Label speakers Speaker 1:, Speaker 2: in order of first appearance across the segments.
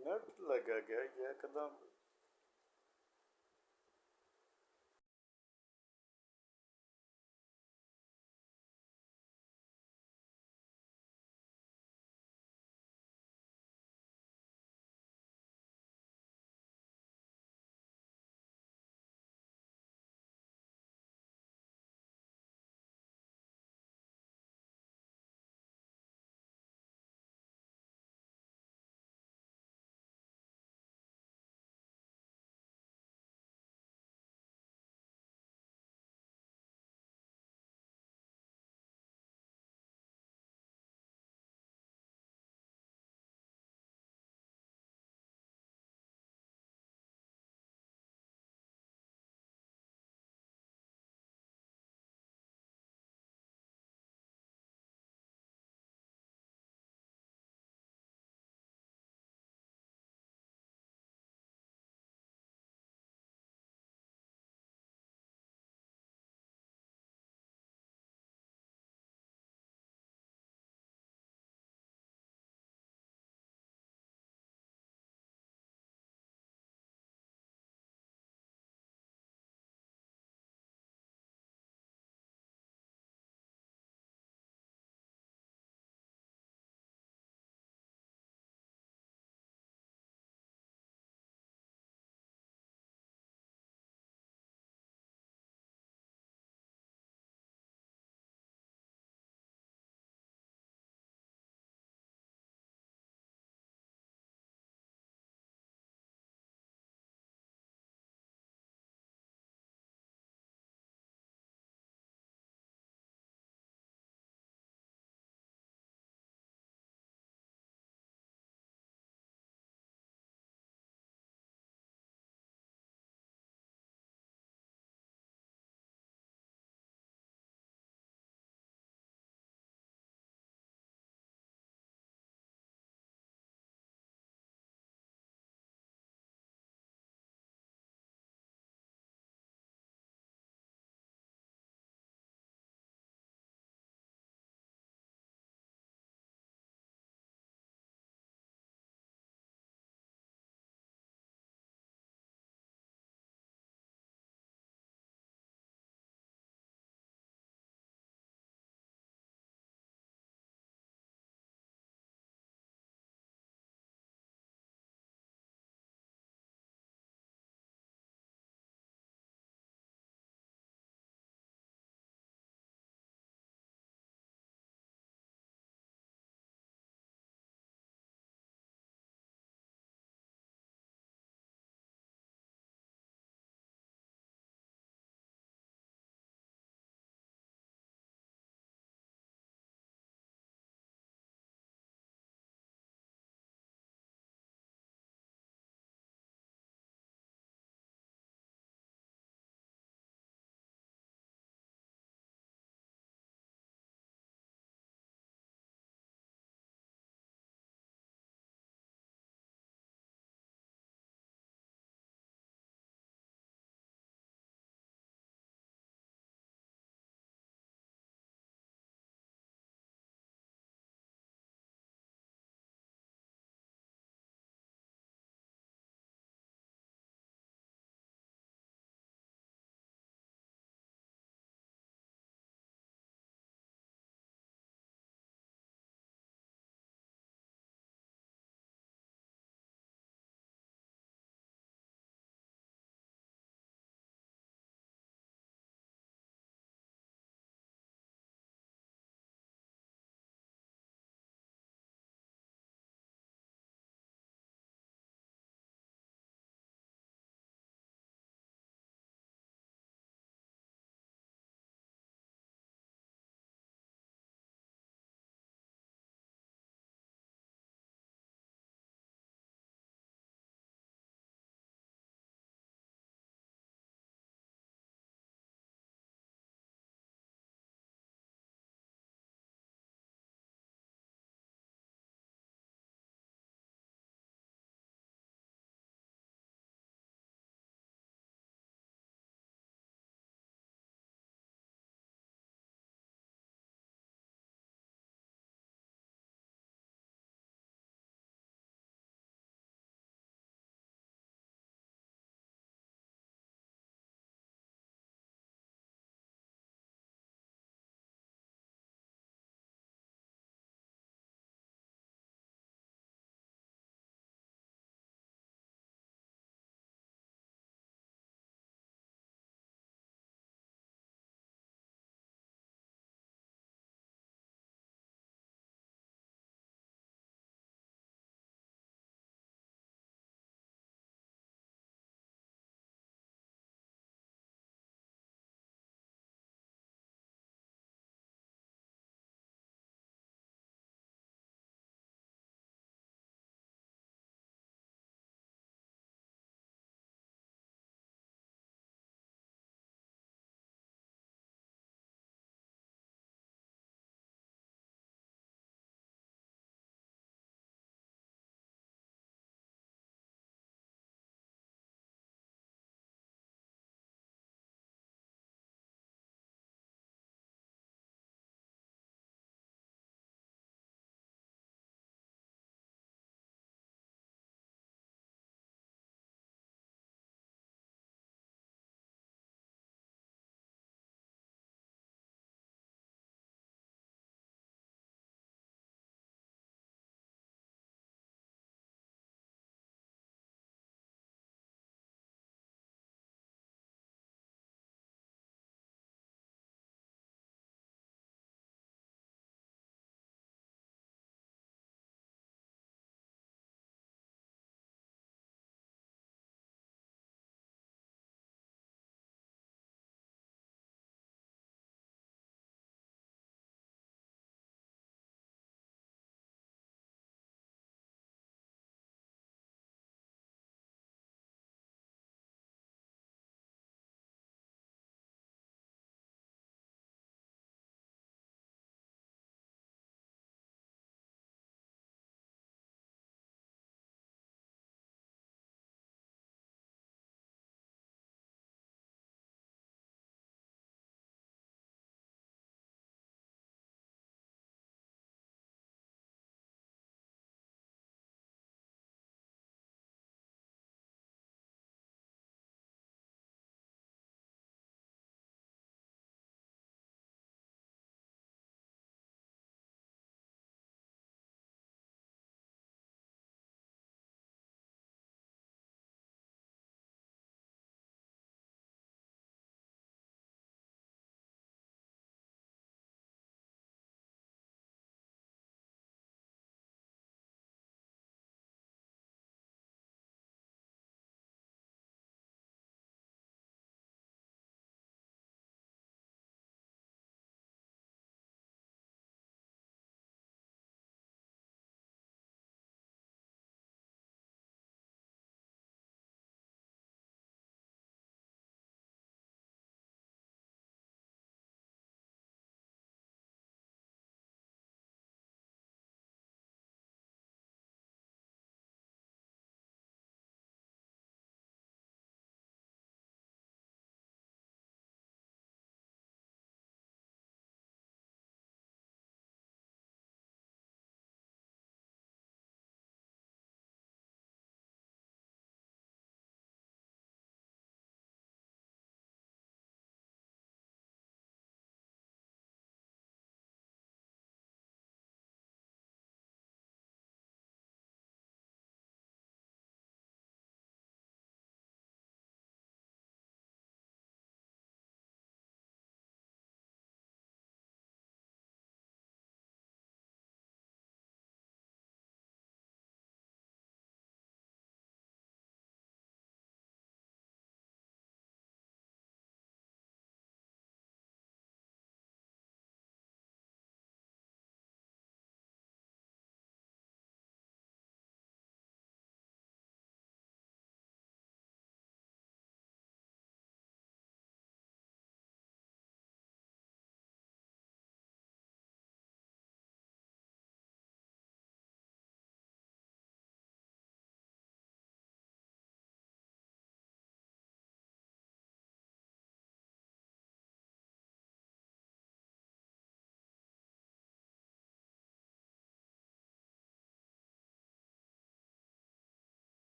Speaker 1: Net लगा गया ये एकदम।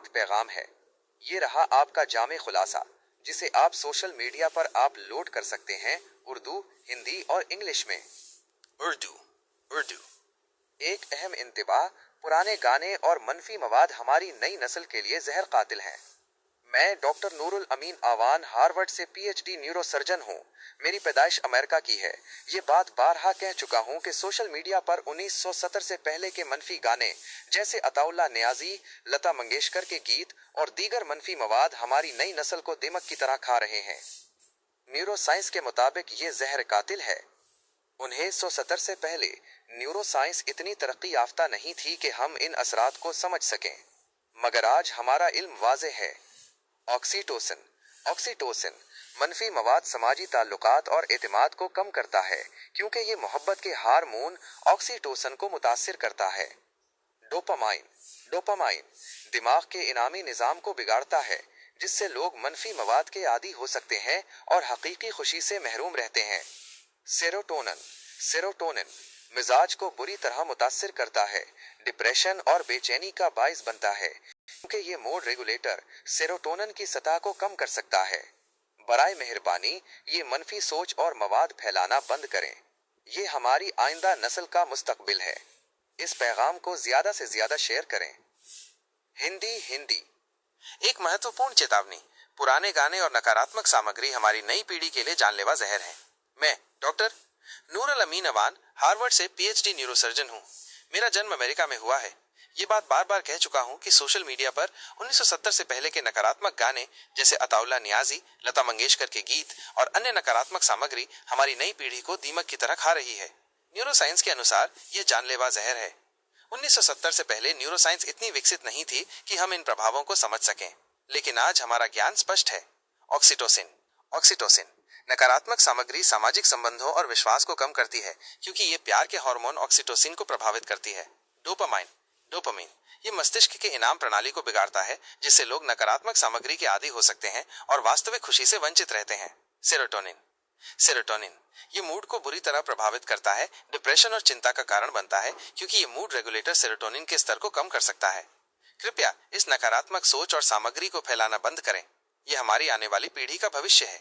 Speaker 2: وقت پیغام ہے۔ یہ رہا آپ کا جامع خلاصہ، جسے آپ سوشل میڈیا پر آپ لوڈ کر سکتے ہیں، اردو، ہندی اور انگلش میں۔ اردو ایک اہم انتباہ: پرانے گانے اور منفی مواد ہماری نئی نسل کے لیے زہر قاتل ہیں۔ میں ڈاکٹر نور الامین آوان، ہارورڈ سے P H D neurosurgeon ہوں۔ میری پیدائش امریکہ کی ہے۔ یہ بات بارہا کہہ چکا ہوں کہ سوشل میڈیا پر 1970 سے پہلے کے منفی گانے جیسے عطا اللہ نیازی، لتا منگیشکر کے گیت اور دیگر منفی مواد ہماری نئی نسل کو دمک کی طرح کھا رہے ہیں۔ نیورو سائنس کے مطابق یہ زہر قاتل ہے۔ 1970 سے پہلے نیورو سائنس اتنی ترقی یافتہ نہیں تھی کہ ہم ان اثرات کو سمجھ سکیں، مگر آج ہمارا علم واضح ہے۔ آکسیٹوسن منفی مواد سماجی تعلقات اور اعتماد کو کم کرتا ہے، کیونکہ یہ محبت کے ہارمون آکسیٹوسن کو متاثر کرتا ہے۔ ڈوپامائن دماغ کے انعامی نظام کو بگاڑتا ہے، جس سے لوگ منفی مواد کے عادی ہو سکتے ہیں اور حقیقی خوشی سے محروم رہتے ہیں۔ سیروٹونن مزاج کو بری طرح متاثر کرتا ہے، ڈپریشن اور بے چینی کا باعث بنتا ہے، کیونکہ یہ موڈ ریگولیٹر سیروٹونن کی سطح کو کم کر سکتا ہے۔ برائے مہربانی یہ منفی سوچ اور مواد پھیلانا بند کریں۔ یہ ہماری آئندہ نسل کا مستقبل ہے۔ اس پیغام کو زیادہ سے زیادہ شیئر کریں۔ ہندی ایک مہتوپورن چیتاونی: پرانے گانے اور نکاراتمک سامگری ہماری نئی پیڑھی کے لیے جان لیوا زہر ہے۔ میں ڈاکٹر نور الامین اوان، ہارورڈ سے P H D neurosurgeon ہوں۔ میرا جنم امریکہ میں ہوا ہے۔ یہ بات بار بار کہہ چکا ہوں کہ سوشل میڈیا پر 1970 سے پہلے کے نکاراتمک گانے جیسے عطا اللہ نیازی، لتا منگیشکر کے گیت اور انیہ نکاراتمک سامگری ہماری نئی پیڑھی کو دیمک کی طرح کھا رہی ہے۔ نیورو سائنس کے انوسار یہ جان لیوا زہر ہے۔ 1970 سے پہلے نیورو سائنس اتنی وکست نہیں تھی کہ ہم ان پربھاووں کو سمجھ سکیں، لیکن آج ہمارا گیان سپشٹ ہے۔ آکسیٹوسن نکاراتمک سامگری ساماجک سمبندھوں اور وشواس کو کم کرتی ہے، کیونکہ یہ پیار کے ہارمون آکسیٹوسن کو پربھاوت کرتی ہے۔ ڈوپامین یہ مستشک کے انعام پرنالی کو بگاڑتا ہے، جس سے لوگ نکاراتمک سامگری کے عادی ہو سکتے ہیں اور واستوک خوشی سے ونچت رہتے ہیں۔ سیروٹونن یہ موڈ کو بری طرح پربھاوت کرتا ہے، ڈپریشن اور چنتا کا کارن بنتا ہے، کیونکہ یہ موڈ ریگولیٹر سیروٹونن کے استر کو کم کر سکتا ہے۔ کرپیا اس نکاراتمک سوچ اور سامگری کو پھیلانا بند کریں۔ یہ ہماری آنے والی پیڑھی کا بھوشیہ ہے۔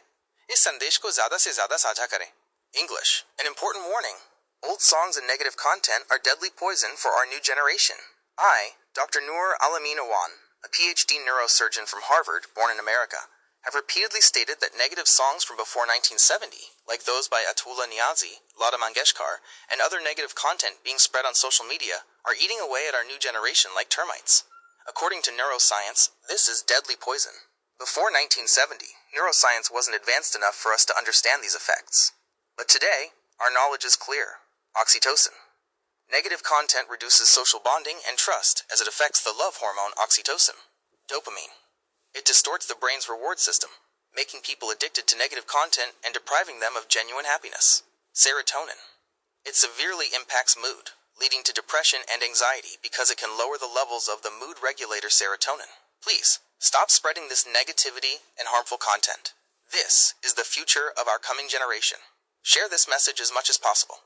Speaker 2: اس سندیش کو زیادہ سے زیادہ ساجھا کریں۔ English: An important warning. Old songs and negative content are deadly poison for our new generation. I, Dr. Noor Alamin Awan, a PhD neurosurgeon from Harvard, born in America, have repeatedly stated that negative songs from before 1970, like those by Atullah Niazi, Lata Mangeshkar, and other negative content being spread on social media, are eating away at our new generation like termites. According to neuroscience, this is deadly poison. Before 1970, neuroscience wasn't advanced enough for us to understand these effects. But today, our knowledge is clear. Oxytocin. Negative content reduces social bonding and trust as it affects the love hormone oxytocin. Dopamine. It distorts the brain's reward system, making people addicted to negative content and depriving them of genuine happiness. Serotonin. It severely impacts mood, leading to depression and anxiety because it can lower the levels of the mood regulator serotonin. Please, stop spreading this negativity and harmful content. This is the future of our coming generation. Share this message as much as possible.